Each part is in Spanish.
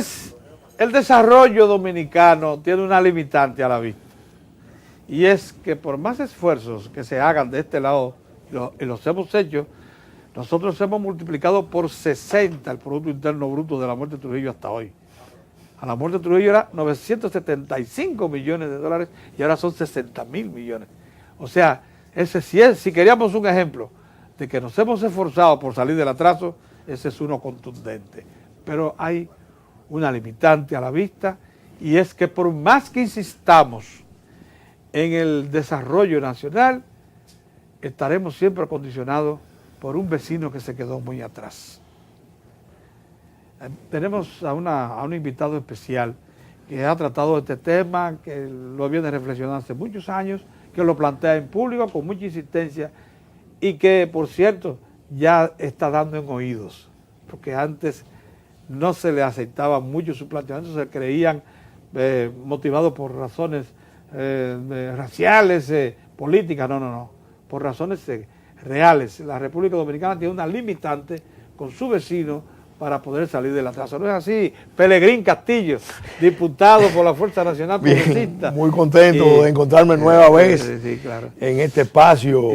Entonces, el desarrollo dominicano tiene una limitante a la vista. Y es que por más esfuerzos que se hagan de este lado, y los hemos hecho, nosotros hemos multiplicado por 60 el Producto Interno Bruto de la muerte de Trujillo hasta hoy. A la muerte de Trujillo era 975 millones de dólares y ahora son 60.000 millones. O sea, si queríamos un ejemplo de que nos hemos esforzado por salir del atraso, ese es uno contundente. Pero hay una limitante a la vista, y es que por más que insistamos en el desarrollo nacional, estaremos siempre condicionados por un vecino que se quedó muy atrás. Tenemos a un invitado especial que ha tratado este tema, que lo viene reflexionando hace muchos años, que lo plantea en público con mucha insistencia y que, por cierto, ya está dando en oídos, porque antes no se le aceptaba mucho su planteamiento, se creían motivados por razones raciales, políticas, no, por razones reales. La República Dominicana tiene una limitante con su vecino para poder salir del atraso. ¿No es así? Pelegrín Castillo, diputado por la Fuerza Nacional Progresista. Muy contento de encontrarme nueva vez claro, en este espacio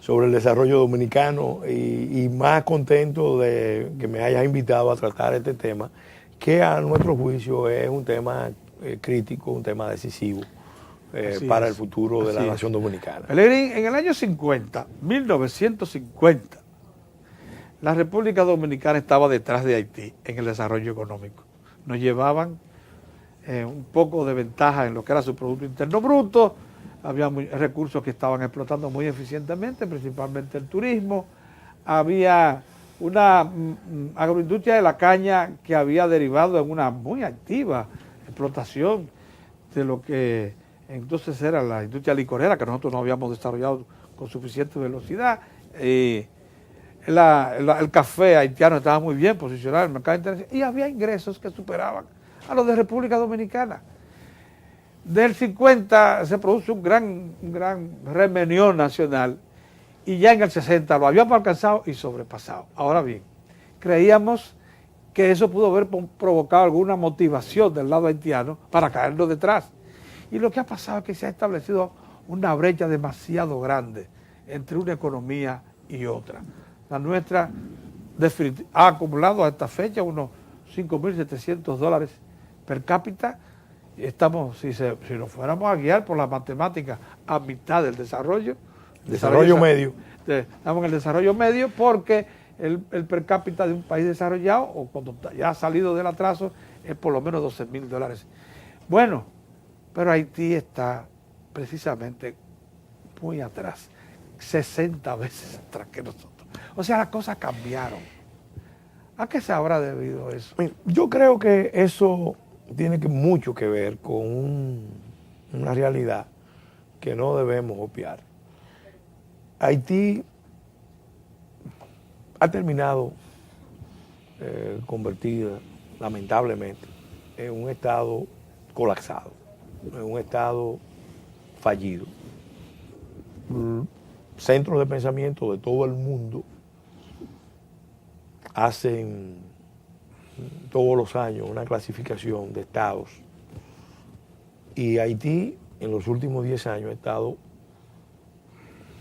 sobre el desarrollo dominicano y más contento de que me hayas invitado a tratar este tema, que a nuestro juicio es un tema crítico, un tema decisivo para el futuro de la nación dominicana. Pelegrín, en el año 1950, la República Dominicana estaba detrás de Haití en el desarrollo económico. Nos llevaban un poco de ventaja en lo que era su Producto Interno Bruto, había recursos que estaban explotando muy eficientemente, principalmente el turismo, había una agroindustria de la caña que había derivado en una muy activa explotación de lo que entonces era la industria licorera, que nosotros no habíamos desarrollado con suficiente velocidad. El café haitiano estaba muy bien posicionado en el mercado internacional y había ingresos que superaban a los de República Dominicana. Del 50 se produce un gran remenión nacional y ya en el 60 lo habíamos alcanzado y sobrepasado. Ahora bien, creíamos que eso pudo haber provocado alguna motivación del lado haitiano para caernos detrás. Y lo que ha pasado es que se ha establecido una brecha demasiado grande entre una economía y otra. La nuestra ha acumulado a esta fecha unos $5.700 per cápita. Estamos, si nos fuéramos a guiar por la matemática, a mitad del desarrollo. Desarrollo medio. Estamos en el desarrollo medio porque el per cápita de un país desarrollado, o cuando ya ha salido del atraso, es por lo menos $12.000. Bueno, pero Haití está precisamente muy atrás, 60 veces atrás que nosotros. O sea, las cosas cambiaron. ¿A qué se habrá debido eso? Yo creo que eso tiene mucho que ver con una realidad que no debemos obviar. Haití ha terminado convertida, lamentablemente, en un estado colapsado, en un estado fallido. Centros de pensamiento de todo el mundo hacen todos los años una clasificación de estados y Haití en los últimos 10 años ha estado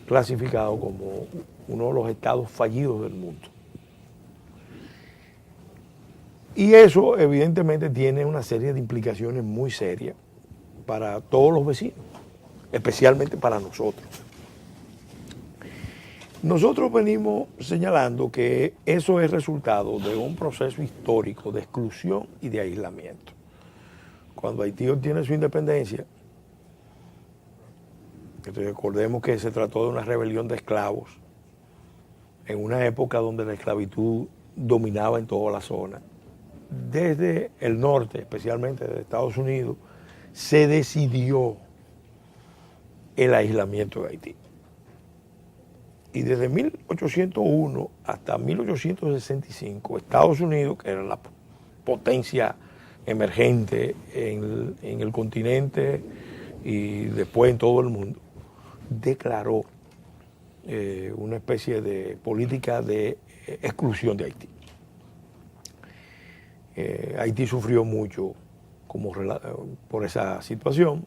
clasificado como uno de los estados fallidos del mundo. Y eso evidentemente tiene una serie de implicaciones muy serias para todos los vecinos, especialmente para nosotros. Nosotros venimos señalando que eso es resultado de un proceso histórico de exclusión y de aislamiento. Cuando Haití obtiene su independencia, recordemos que se trató de una rebelión de esclavos en una época donde la esclavitud dominaba en toda la zona. Desde el norte, especialmente de Estados Unidos, se decidió el aislamiento de Haití. Y desde 1801 hasta 1865, Estados Unidos, que era la potencia emergente en el continente y después en todo el mundo, declaró una especie de política de exclusión de Haití. Haití sufrió mucho por esa situación.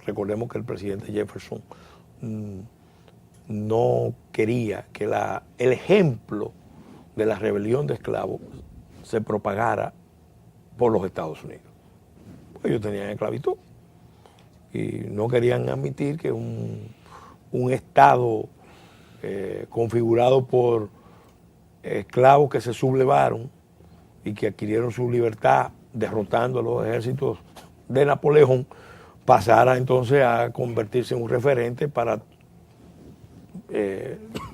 Recordemos que el presidente Jefferson no quería que el ejemplo de la rebelión de esclavos se propagara por los Estados Unidos. Ellos tenían esclavitud y no querían admitir que un Estado configurado por esclavos que se sublevaron y que adquirieron su libertad derrotando a los ejércitos de Napoleón, pasara entonces a convertirse en un referente para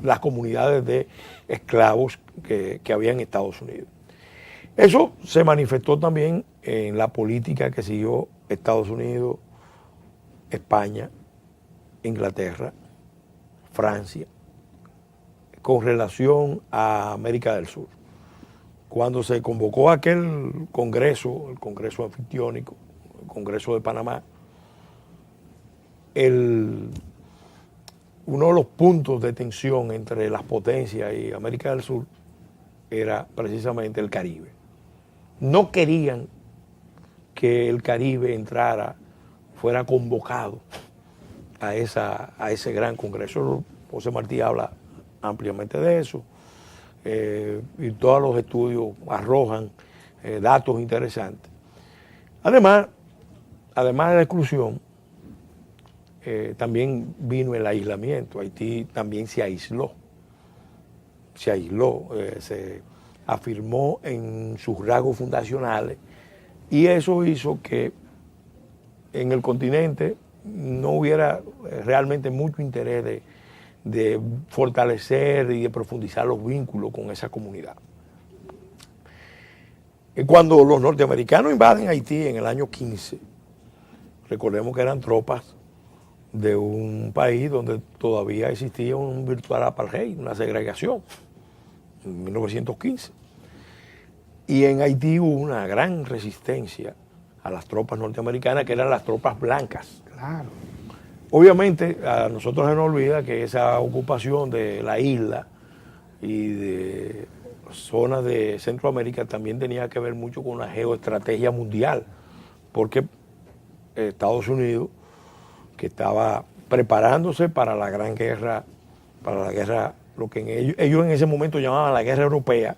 las comunidades de esclavos que había en Estados Unidos. Eso se manifestó también en la política que siguió Estados Unidos, España, Inglaterra, Francia, con relación a América del Sur. Cuando se convocó aquel congreso, el Congreso Anfictiónico, el Congreso de Panamá, uno de los puntos de tensión entre las potencias y América del Sur era precisamente el Caribe. No querían que el Caribe fuera convocado a ese gran congreso. José Martí habla ampliamente de eso, y todos los estudios arrojan datos interesantes. Además de la exclusión, también vino el aislamiento. Haití también se aisló, se afirmó en sus rasgos fundacionales, y eso hizo que en el continente no hubiera realmente mucho interés de fortalecer y de profundizar los vínculos con esa comunidad. Cuando los norteamericanos invaden Haití en el año 15, recordemos que eran tropas de un país donde todavía existía un virtual apartheid, una segregación, en 1915. Y en Haití hubo una gran resistencia a las tropas norteamericanas, que eran las tropas blancas. Claro. Obviamente, a nosotros se nos olvida que esa ocupación de la isla y de zonas de Centroamérica también tenía que ver mucho con la geoestrategia mundial, porque Estados Unidos, que estaba preparándose para la gran guerra, lo que ellos en ese momento llamaban la guerra europea,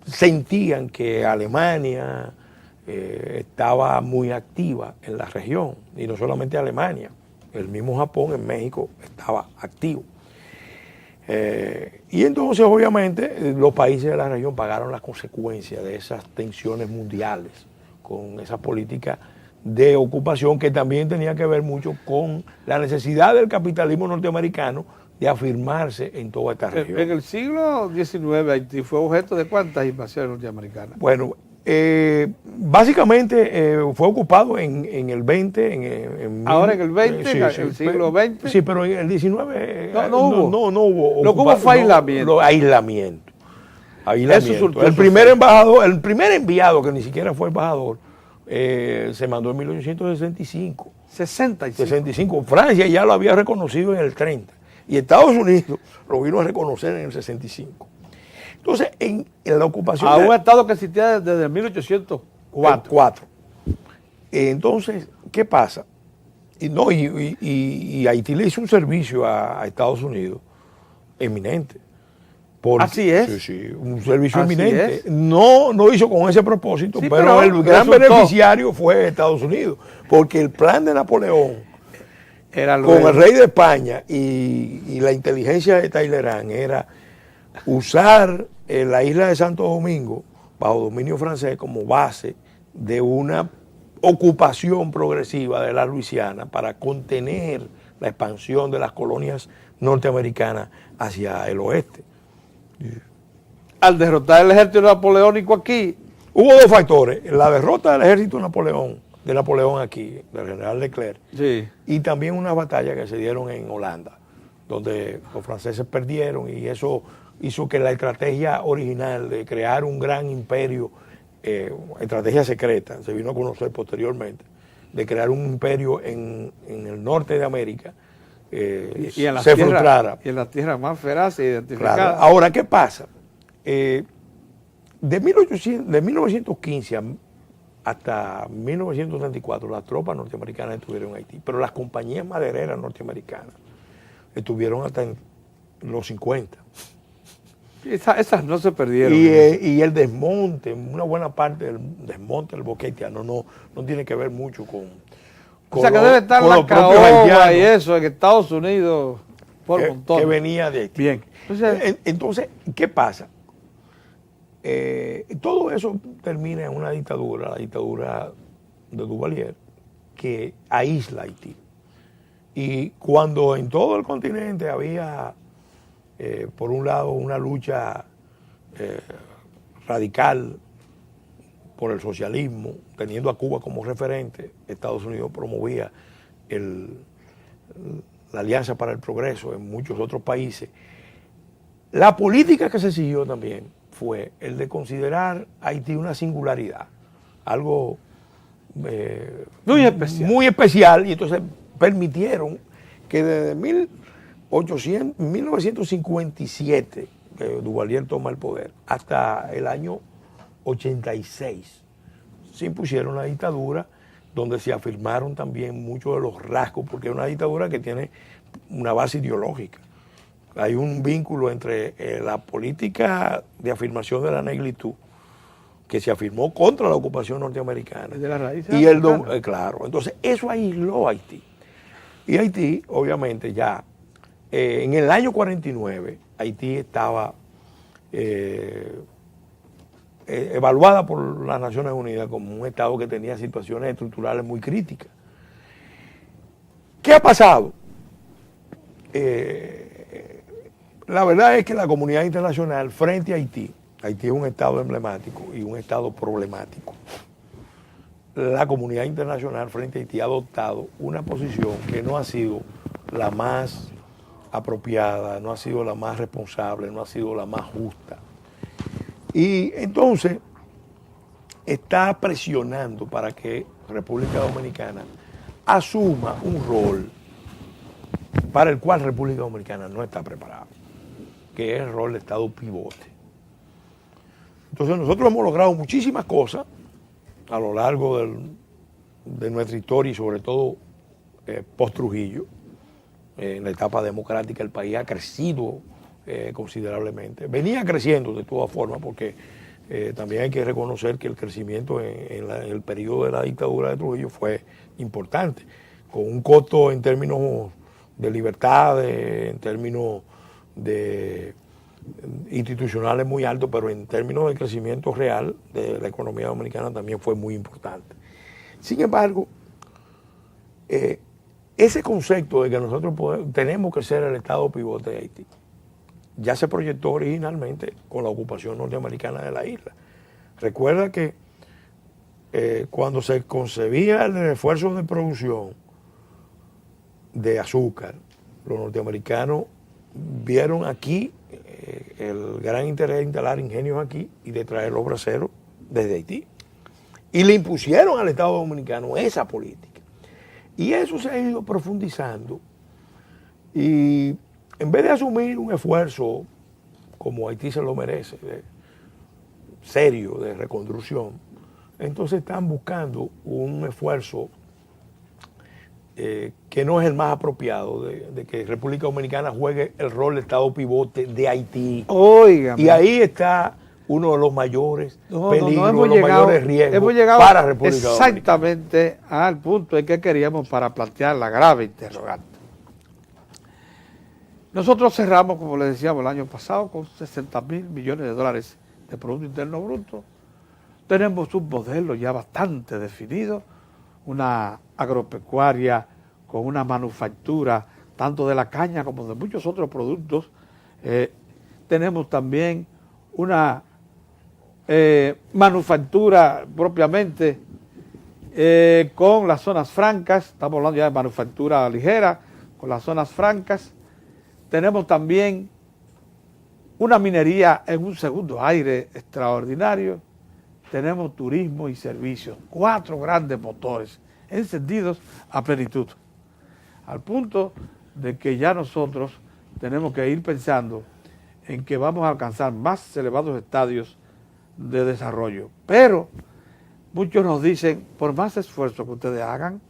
sentían que Alemania estaba muy activa en la región, y no solamente Alemania, el mismo Japón en México estaba activo. Y entonces obviamente los países de la región pagaron las consecuencias de esas tensiones mundiales con esa política de ocupación, que también tenía que ver mucho con la necesidad del capitalismo norteamericano de afirmarse en toda esta región. En el siglo XIX Haití fue objeto de ¿cuántas invasiones norteamericanas? Bueno, básicamente fue ocupado en el 20. Ahora en el 20, sí, en sí, el siglo XX. Sí, pero en el 19 no hubo. No hubo. Lo que hubo fue aislamiento. Aislamiento. Eso el primer embajador, el primer enviado, que ni siquiera fue embajador, se mandó en 1865. 65. Francia ya lo había reconocido en el 30. Y Estados Unidos lo vino a reconocer en el 65. Entonces, en la ocupación... A un Estado que existía desde 1804. Entonces, ¿qué pasa? Y Haití le hizo un servicio a Estados Unidos eminente. Así es. Sí, sí, un servicio Así eminente. es. No hizo con ese propósito, Sí, pero el gran resultó. beneficiario fue Estados Unidos, porque el plan de Napoleón, Era con el rey de España y la inteligencia de Talleyrand, era usar la isla de Santo Domingo bajo dominio francés como base de una ocupación progresiva de la Luisiana para contener la expansión de las colonias norteamericanas hacia el oeste. Al derrotar el ejército napoleónico aquí, hubo dos factores: la derrota del ejército de Napoleón aquí, del general Leclerc, sí, y también una batalla que se dieron en Holanda, donde los franceses perdieron, y eso hizo que la estrategia original de crear un gran imperio, estrategia secreta, se vino a conocer posteriormente, de crear un imperio en el norte de América, y en se frustrara. Y en las tierras más feraces identificadas. Claro. Ahora, ¿qué pasa? de 1915 hasta 1934 las tropas norteamericanas estuvieron en Haití, pero las compañías madereras norteamericanas estuvieron hasta en los 50. Esas no se perdieron. Y el desmonte, una buena parte del desmonte del bosque haitiano no tiene que ver mucho con o sea, que debe estar la caoba y eso en Estados Unidos por montón. Que venía de Haití. Bien. Entonces, ¿qué pasa? Todo eso termina en una dictadura, la dictadura de Duvalier, que aísla a Haití. Y cuando en todo el continente había, por un lado, una lucha radical por el socialismo, teniendo a Cuba como referente, Estados Unidos promovía la Alianza para el Progreso en muchos otros países. La política que se siguió también fue el de considerar a Haití una singularidad, algo muy especial, y entonces permitieron que desde 1957, que Duvalier toma el poder, hasta el año 86, se impusieron la dictadura, donde se afirmaron también muchos de los rasgos, porque es una dictadura que tiene una base ideológica. Hay un vínculo entre la política de afirmación de la negritud, que se afirmó contra la ocupación norteamericana, de la raíz y claro, entonces eso aisló a Haití. Y Haití, obviamente, ya en el año 49, Haití estaba evaluada por las Naciones Unidas como un estado que tenía situaciones estructurales muy críticas. ¿Qué ha pasado? La verdad es que la comunidad internacional frente a Haití es un estado emblemático y un estado problemático. La comunidad internacional frente a Haití ha adoptado una posición que no ha sido la más apropiada, no ha sido la más responsable, no ha sido la más justa. Y entonces está presionando para que República Dominicana asuma un rol para el cual República Dominicana no está preparada, que es el rol de Estado pivote. Entonces nosotros hemos logrado muchísimas cosas a lo largo de nuestra historia y sobre todo post-Trujillo. En la etapa democrática el país ha crecido considerablemente. Venía creciendo de todas formas porque también hay que reconocer que el crecimiento en el periodo de la dictadura de Trujillo fue importante, con un costo en términos de libertades, en términos de institucionales muy alto, pero en términos de crecimiento real de la economía dominicana también fue muy importante. Sin embargo, ese concepto de que nosotros tenemos que ser el Estado pivote de Haití ya se proyectó originalmente con la ocupación norteamericana de la isla. Recuerda que cuando se concebía el esfuerzo de producción de azúcar, los norteamericanos vieron aquí el gran interés de instalar ingenios aquí y de traer los braceros desde Haití. Y le impusieron al Estado Dominicano esa política. Y eso se ha ido profundizando. Y en vez de asumir un esfuerzo, como Haití se lo merece, serio, de reconstrucción, entonces están buscando un esfuerzo que no es el más apropiado, de que República Dominicana juegue el rol de Estado pivote de Haití. Óigame. Y ahí está uno de los mayores peligros, los mayores riesgos hemos llegado para República Dominicana. Exactamente al punto en que queríamos para plantear la grave interrogante. Nosotros cerramos, como les decíamos, el año pasado con 60.000 millones de dólares de Producto Interno Bruto. Tenemos un modelo ya bastante definido, una agropecuaria con una manufactura tanto de la caña como de muchos otros productos. Tenemos también una manufactura propiamente con las zonas francas, estamos hablando ya de manufactura ligera, con las zonas francas. Tenemos también una minería en un segundo aire extraordinario. Tenemos turismo y servicios, 4 grandes motores encendidos a plenitud, al punto de que ya nosotros tenemos que ir pensando en que vamos a alcanzar más elevados estadios de desarrollo. Pero muchos nos dicen, por más esfuerzo que ustedes hagan,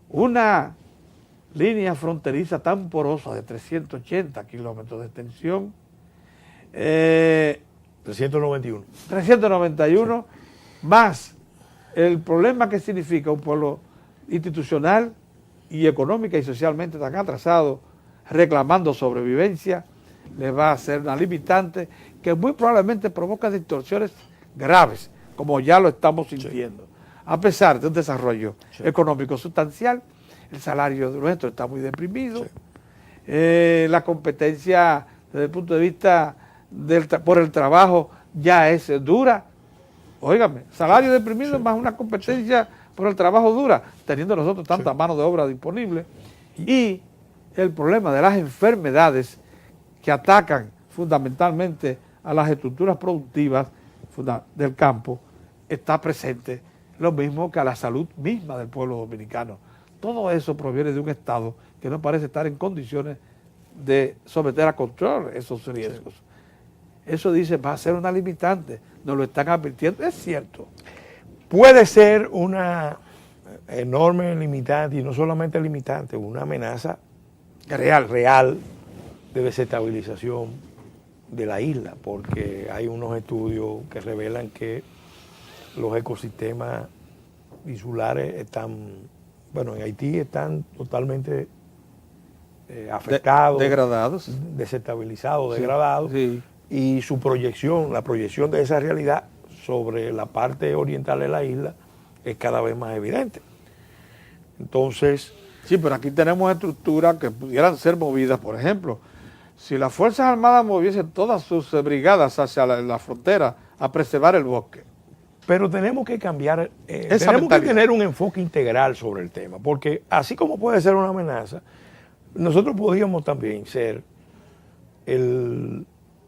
una línea fronteriza tan porosa de 380 kilómetros de extensión, 391. 391, sí, más el problema que significa un pueblo institucional y económica y socialmente tan atrasado, reclamando sobrevivencia, le va a ser una limitante que muy probablemente provoca distorsiones graves, como ya lo estamos sintiendo. Sí. A pesar de un desarrollo, sí, económico sustancial, el salario nuestro está muy deprimido, sí, la competencia desde el punto de vista por el trabajo ya es dura. Óigame, salario deprimido, sí, más una competencia, sí, por el trabajo dura, teniendo nosotros tanta, sí, mano de obra disponible, y el problema de las enfermedades que atacan fundamentalmente a las estructuras productivas del campo está presente, lo mismo que a la salud misma del pueblo dominicano. Todo eso proviene de un Estado que no parece estar en condiciones de someter a control esos riesgos. Sí. Eso dice, va a ser una limitante, nos lo están advirtiendo, es cierto. Puede ser una enorme limitante, y no solamente limitante, una amenaza real de desestabilización de la isla, porque hay unos estudios que revelan que los ecosistemas insulares están, bueno, en Haití están totalmente afectados, degradados, desestabilizados, sí, degradados, sí, y su proyección, la proyección de esa realidad sobre la parte oriental de la isla es cada vez más evidente. Entonces, sí, pero aquí tenemos estructuras que pudieran ser movidas. Por ejemplo, si las Fuerzas Armadas moviesen todas sus brigadas hacia la frontera a preservar el bosque. Pero tenemos que cambiar, tenemos que tener un enfoque integral sobre el tema, porque así como puede ser una amenaza, nosotros podríamos también ser el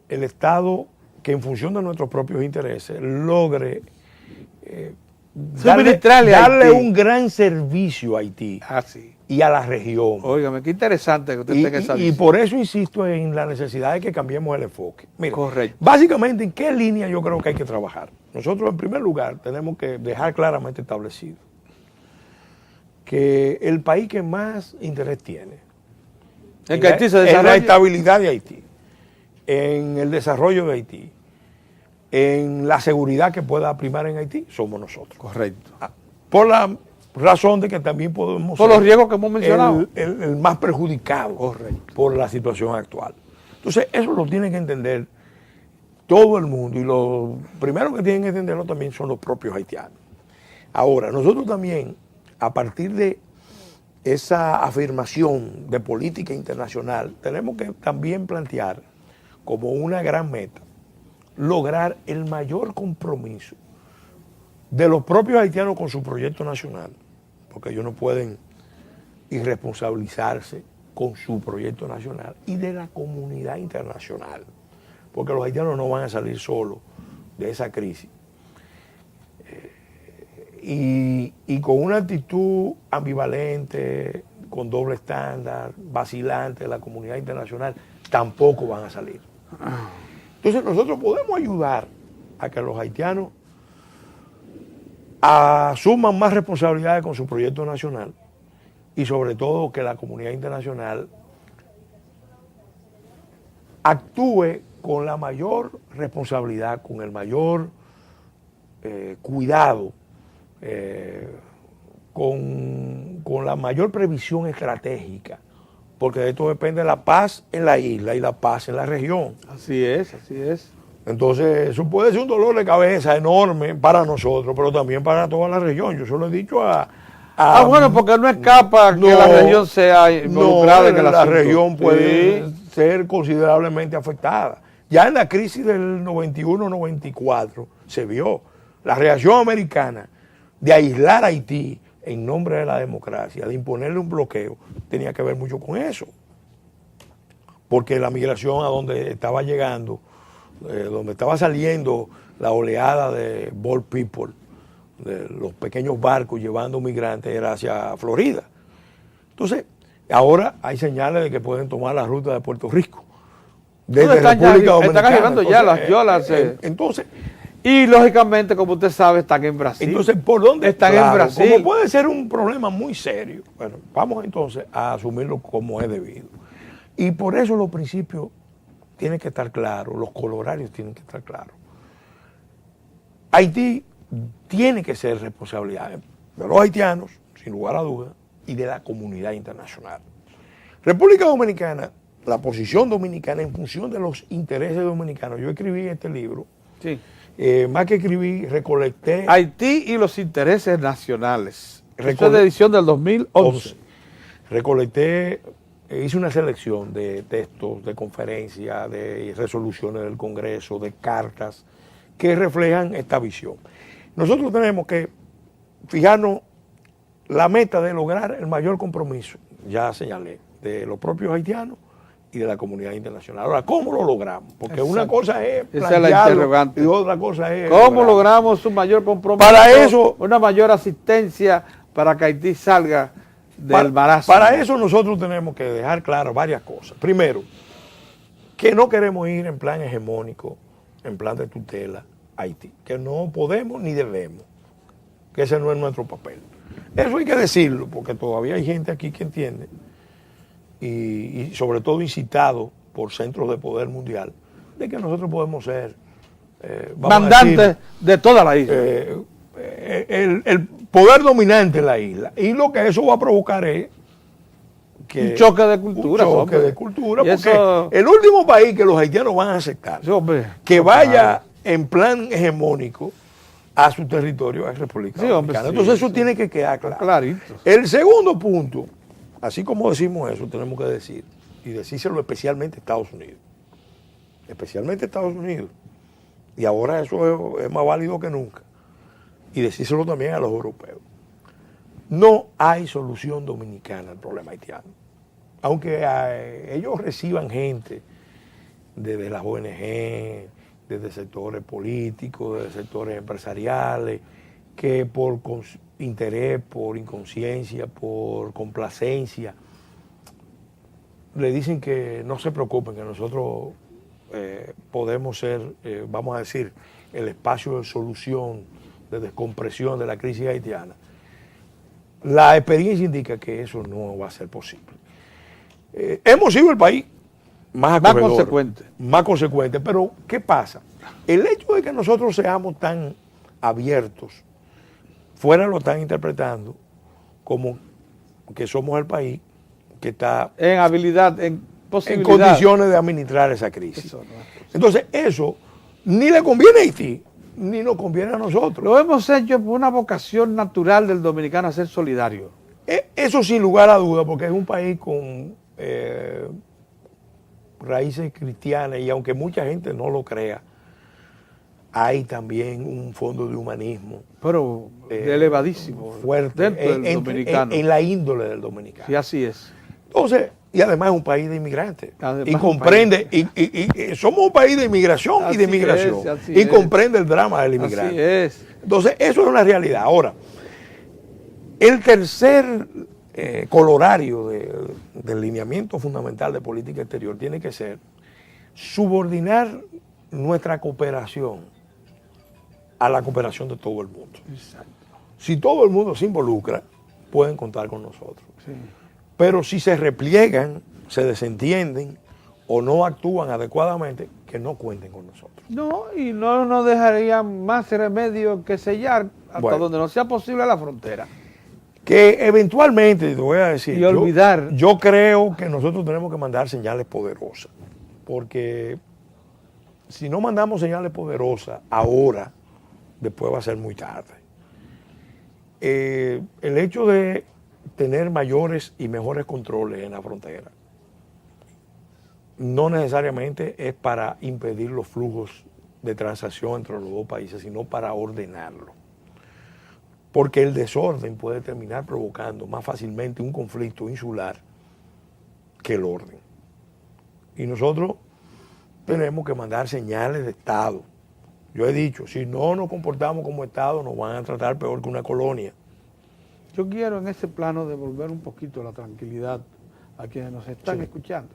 Estado que en función de nuestros propios intereses logre darle un gran servicio a Haití. Sí. Y a la región. Óigame, qué interesante que usted tenga esa visión. Y por eso insisto en la necesidad de que cambiemos el enfoque. Mira, correcto. Básicamente, ¿en qué línea yo creo que hay que trabajar? Nosotros, en primer lugar, tenemos que dejar claramente establecido que el país que más interés tiene en que Haití se desarrolle, en la estabilidad de Haití, en el desarrollo de Haití, en la seguridad que pueda primar en Haití, somos nosotros. Correcto. Por la razón de que también podemos por los riesgos que hemos mencionado, el más perjudicado, correcto, por la situación actual. Entonces, eso lo tiene que entender todo el mundo, y lo primero que tienen que entenderlo también son los propios haitianos. Ahora, nosotros también, a partir de esa afirmación de política internacional, tenemos que también plantear como una gran meta lograr el mayor compromiso de los propios haitianos con su proyecto nacional, porque ellos no pueden irresponsabilizarse con su proyecto nacional, y de la comunidad internacional, porque los haitianos no van a salir solos de esa crisis. Y con una actitud ambivalente, con doble estándar, vacilante de la comunidad internacional, tampoco van a salir. Entonces nosotros podemos ayudar a que los haitianos asuman más responsabilidades con su proyecto nacional, y sobre todo que la comunidad internacional actúe con la mayor responsabilidad, con el mayor cuidado, con la mayor previsión estratégica, porque de esto depende la paz en la isla y la paz en la región. Así es, así es. Entonces, eso puede ser un dolor de cabeza enorme para nosotros, pero también para toda la región. Yo se lo he dicho bueno, porque no escapa que la región sea involucrada en el asunto. La región puede ser considerablemente afectada. Ya en la crisis del 91-94 se vio la reacción americana de aislar a Haití en nombre de la democracia, de imponerle un bloqueo, tenía que ver mucho con eso. Porque la migración a donde estaba llegando, donde estaba saliendo la oleada de boat people, de los pequeños barcos llevando migrantes, era hacia Florida. Entonces, ahora hay señales de que pueden tomar la ruta de Puerto Rico, desde República Dominicana. Están arribando ya las yolas. Entonces, Y lógicamente, como usted sabe, están en Brasil. Entonces, ¿por dónde están en Brasil? Como puede ser un problema muy serio. Bueno, vamos entonces a asumirlo como es debido. Y por eso los principios tienen que estar claros, los colorarios tienen que estar claros. Haití tiene que ser responsabilidad de los haitianos, sin lugar a dudas, y de la comunidad internacional. República Dominicana, la posición dominicana en función de los intereses dominicanos. Yo escribí este libro. Sí. Más que escribí, recolecté... Haití y los intereses nacionales. Esto es de edición del 2011. Recolecté, hice una selección de textos, de conferencias, de resoluciones del Congreso, de cartas que reflejan esta visión. Nosotros tenemos que fijarnos la meta de lograr el mayor compromiso, ya señalé, de los propios haitianos y de la comunidad internacional. Ahora, ¿cómo lo logramos? Porque Exacto. una cosa es esa es la interrogante. y otra cosa es... ¿Cómo logramos un mayor compromiso? Para eso... Una mayor asistencia para que Haití salga del marasmo. Para eso nosotros tenemos que dejar claro varias cosas. Primero, que no queremos ir en plan hegemónico, en plan de tutela a Haití. Que no podemos ni debemos. Que ese no es nuestro papel. Eso hay que decirlo, porque todavía hay gente aquí que entiende, y sobre todo incitado por centros de poder mundial, de que nosotros podemos ser mandantes de toda la isla. El poder dominante en la isla. Y lo que eso va a provocar es que un choque de cultura. Un choque de cultura, porque eso... el último país que los haitianos van a aceptar que vaya en plan hegemónico a su territorio es República Dominicana. Entonces eso tiene que quedar claro. Clarito. El segundo punto, así como decimos eso, tenemos que decir, y decírselo especialmente a Estados Unidos. Especialmente a Estados Unidos. Y ahora eso es más válido que nunca. Y decírselo también a los europeos. No hay solución dominicana al problema haitiano. Aunque ellos reciban gente desde las ONG, desde sectores políticos, desde sectores empresariales, que por interés, por inconsciencia, por complacencia, le dicen que no se preocupen, que nosotros podemos ser, vamos a decir, el espacio de solución, de descompresión de la crisis haitiana. La experiencia indica que eso no va a ser posible. Hemos sido el país más consecuente, pero ¿qué pasa? El hecho de que nosotros seamos tan abiertos, fuera lo están interpretando como que somos el país que está en habilidad, en posibilidad, en condiciones de administrar esa crisis. Eso no es posible. Entonces eso ni le conviene a Haití, ni nos conviene a nosotros. Lo hemos hecho por una vocación natural del dominicano a ser solidario. Eso sin lugar a duda, porque es un país con raíces cristianas, y aunque mucha gente no lo crea, hay también un fondo de humanismo. Pero elevadísimo. Fuerte. Dentro del dominicano. En la índole del dominicano. Sí, así es. Entonces, y además es un país de inmigrantes. Además y comprende, y somos un país de inmigración y de migración. Y comprende el drama del inmigrante. Así es. Entonces, eso es una realidad. Ahora, el tercer colorario del lineamiento fundamental de política exterior tiene que ser subordinar nuestra cooperación a la cooperación de todo el mundo. Exacto. Si todo el mundo se involucra, pueden contar con nosotros. Sí. Pero si se repliegan, se desentienden o no actúan adecuadamente, que no cuenten con nosotros. No, y no nos dejaría más remedio que sellar hasta donde no sea posible la frontera. Que eventualmente, te voy a decir, y olvidar. Yo creo que nosotros tenemos que mandar señales poderosas, porque si no mandamos señales poderosas ahora, después va a ser muy tarde. El hecho de tener mayores y mejores controles en la frontera no necesariamente es para impedir los flujos de transacción entre los dos países, sino para ordenarlo. Porque el desorden puede terminar provocando más fácilmente un conflicto insular que el orden. Y nosotros tenemos que mandar señales de Estado. Yo he dicho, si no nos comportamos como Estado, nos van a tratar peor que una colonia. Yo quiero en ese plano devolver un poquito la tranquilidad a quienes nos están escuchando.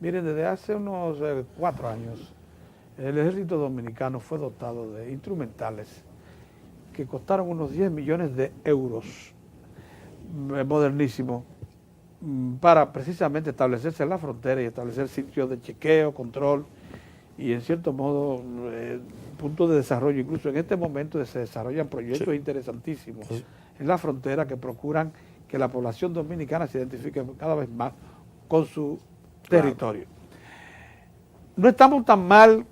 Miren, desde hace unos 4 años, el ejército dominicano fue dotado de instrumentales que costaron unos 10 millones de euros, modernísimos, para precisamente establecerse en la frontera y establecer sitios de chequeo, control y en cierto modo puntos de desarrollo. Incluso en este momento se desarrollan proyectos interesantísimos en la frontera que procuran que la población dominicana se identifique cada vez más con su territorio. No estamos tan mal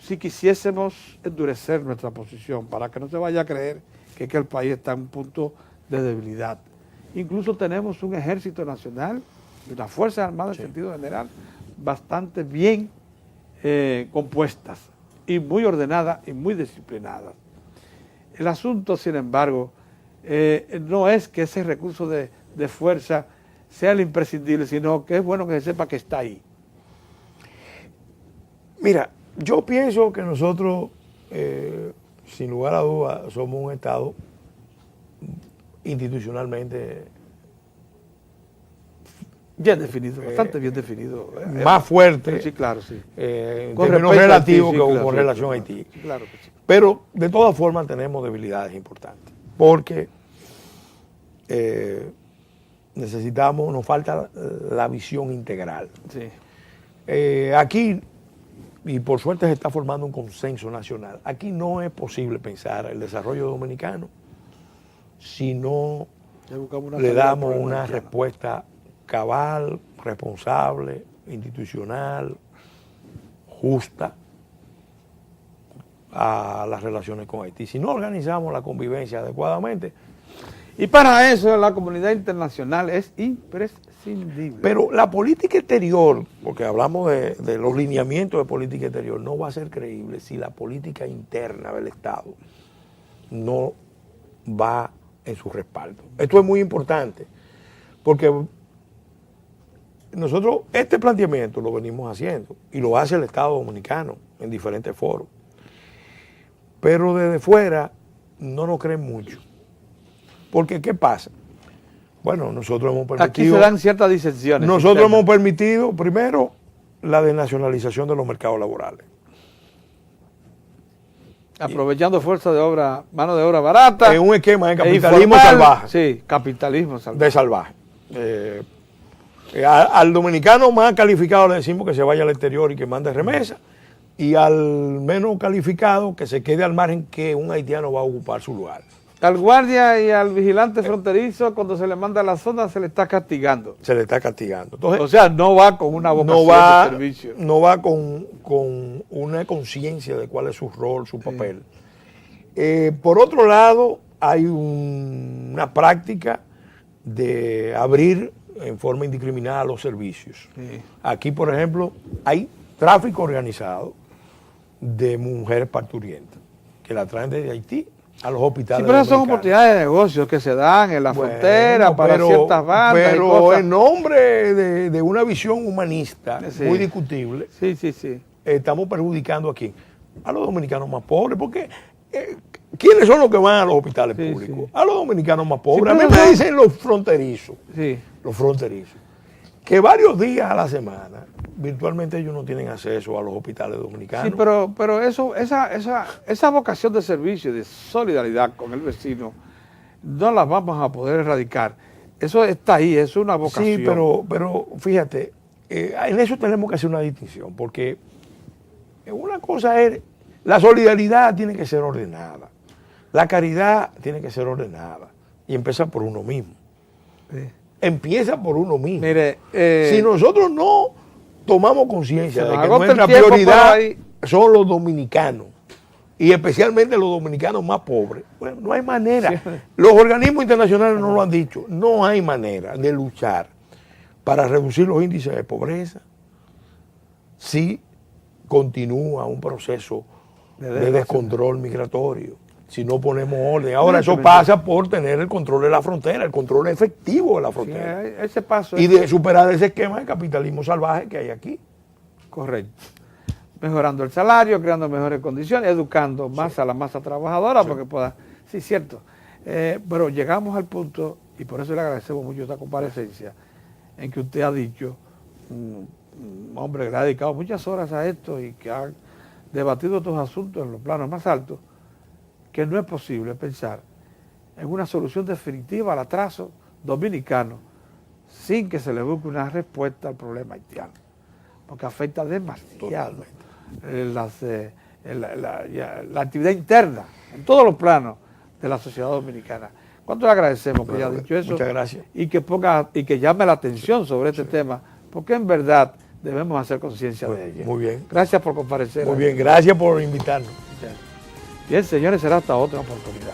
si quisiésemos endurecer nuestra posición para que no se vaya a creer que el país está en un punto de debilidad. Incluso tenemos un ejército nacional y unas fuerzas armadas en sentido general bastante bien compuestas y muy ordenadas y muy disciplinadas. El asunto, sin embargo, no es que ese recurso de fuerza sea el imprescindible, sino que es bueno que se sepa que está ahí. Mira, yo pienso que nosotros, sin lugar a dudas, somos un Estado institucionalmente bien definido, bastante bien definido. Más fuerte, sí, claro, sí. En términos relativos que con relación a Haití. Sí, claro que sí. Pero de todas formas tenemos debilidades importantes, porque nos falta la visión integral. Sí. Aquí, y por suerte se está formando un consenso nacional, aquí no es posible pensar el desarrollo dominicano si no le damos una respuesta cabal, responsable, institucional, justa a las relaciones con Haití. Si no organizamos la convivencia adecuadamente. Y para eso la comunidad internacional es imprescindible. Pero la política exterior, porque hablamos de los lineamientos de política exterior, no va a ser creíble si la política interna del Estado no va en su respaldo. Esto es muy importante, porque nosotros este planteamiento lo venimos haciendo y lo hace el Estado dominicano en diferentes foros. Pero desde fuera no nos creen mucho. Porque, ¿qué pasa? Bueno, nosotros hemos permitido... Aquí se dan ciertas disensiones. Nosotros hemos permitido, primero, la desnacionalización de los mercados laborales. Aprovechando fuerza de obra, mano de obra barata. En un esquema de capitalismo salvaje. Sí, capitalismo salvaje. De salvaje. Al dominicano más calificado le decimos que se vaya al exterior y que mande remesa, y al menos calificado que se quede al margen, que un haitiano va a ocupar su lugar. Al guardia y al vigilante fronterizo, cuando se le manda a la zona, se le está castigando. Se le está castigando. Entonces, o sea, no va con una vocación de servicio. No va con una conciencia de cuál es su rol, su papel. Por otro lado, hay una práctica de abrir en forma indiscriminada los servicios. Sí. Aquí, por ejemplo, hay tráfico organizado de mujeres parturientas que la traen desde Haití a los hospitales. Sí, pero esas son oportunidades de negocios que se dan en la frontera para ciertas bandas. Pero y cosas. En nombre de una visión humanista muy discutible, sí. Estamos perjudicando aquí a los dominicanos más pobres, porque ¿quiénes son los que van a los hospitales públicos? Sí. A los dominicanos más pobres. A mí me dicen los fronterizos, que varios días a la semana virtualmente ellos no tienen acceso a los hospitales dominicanos. Sí, pero esa vocación de servicio, de solidaridad con el vecino, no la vamos a poder erradicar. Eso está ahí, es una vocación. Sí, pero fíjate, en eso tenemos que hacer una distinción, porque una cosa es, la solidaridad tiene que ser ordenada, la caridad tiene que ser ordenada, y empieza por uno mismo. Sí. Empieza por uno mismo. Mire, si nosotros no tomamos conciencia de que nuestra prioridad son los dominicanos, y especialmente los dominicanos más pobres, bueno, no hay manera. Sí. Los organismos internacionales nos lo han dicho, no hay manera de luchar para reducir los índices de pobreza si continúa un proceso de descontrol migratorio, si no ponemos orden. Ahora eso pasa por tener el control de la frontera, el control efectivo de la frontera. Sí, ese paso y de superar ese esquema de capitalismo salvaje que hay aquí. Correcto. Mejorando el salario, creando mejores condiciones, educando más a la masa trabajadora porque pueda... Sí, cierto. Pero llegamos al punto, y por eso le agradecemos mucho esta comparecencia, en que usted ha dicho, un hombre que le ha dedicado muchas horas a esto y que ha debatido estos asuntos en los planos más altos, que no es posible pensar en una solución definitiva al atraso dominicano sin que se le busque una respuesta al problema haitiano, porque afecta demasiado la actividad interna en todos los planos de la sociedad dominicana. ¿Cuánto le agradecemos que haya dicho eso? Muchas gracias. Y que llame la atención sobre este tema, porque en verdad debemos hacer conciencia de ello. Muy bien. Gracias por comparecer. Muy bien, gracias por invitarnos. Bien, señores, será hasta otra oportunidad.